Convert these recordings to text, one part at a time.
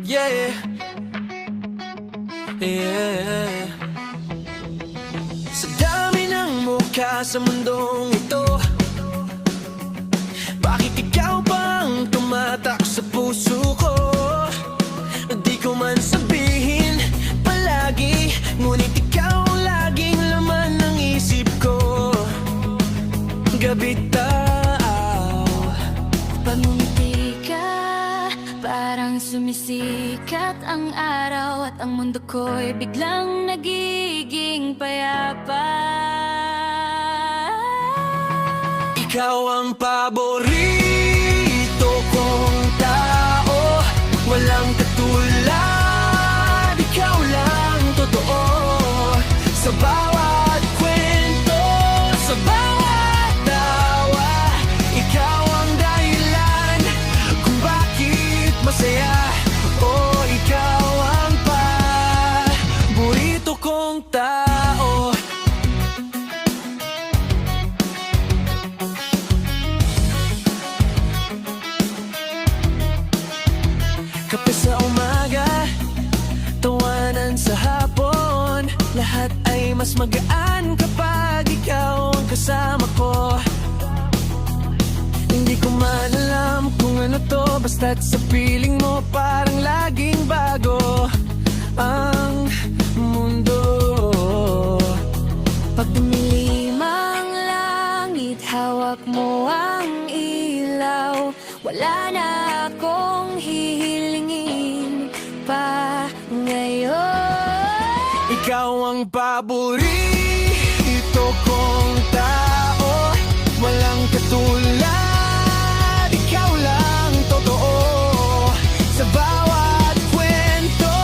Yeah, yeah. Sa dami ng mukha sa mundong ito, bakit ikaw bang tumatak sa puso ko? Di ko man sabihin palagi, ngunit ikaw ang laging laman ng isip ko. Gabitaw, pag ngumiti ka, parang sumisikat ang araw, at ang mundo ko'y biglang nagiging payapa. Ikaw ang paborito kong tao, walang katulad, ikaw lang totoo. Sa bawat kwento, sa bawat tawa, ikaw ang dahilan kung bakit masaya. Oh, ikaw ang paborito kong tao. Kape sa umaga, tawanan sa hapon, lahat ay mas magaan kapag ikaw ang kasama ko. Hindi ko man alam kung ano to, basta't sa piling mo parang laging bago ang mundo. Pag dumilim ang langit, hawak mo ang ilaw, wala na akong hihilingin pa ngayon. Ikaw ang paborito kong tao, walang katulad, ikaw lang totoo. Sa bawat kwento,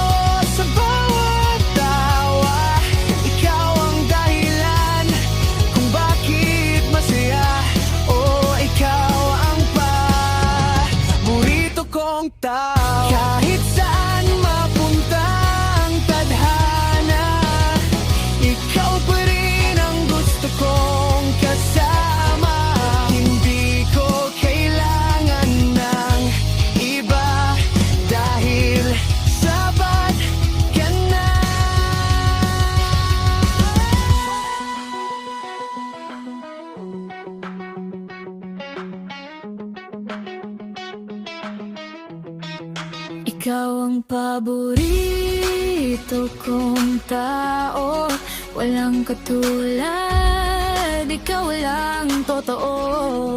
sa bawat tawa, ikaw ang dahilan kung bakit masaya. Oh, ikaw ang paborito kong tao. Kahit saan mapunta ang tadhana, ikaw pa rin ang gusto kong kasama. Hindi ko kailangan ng iba, dahil sapat ka na. Ikaw ang paborito kong tao, walang katulad, ikaw lang totoo.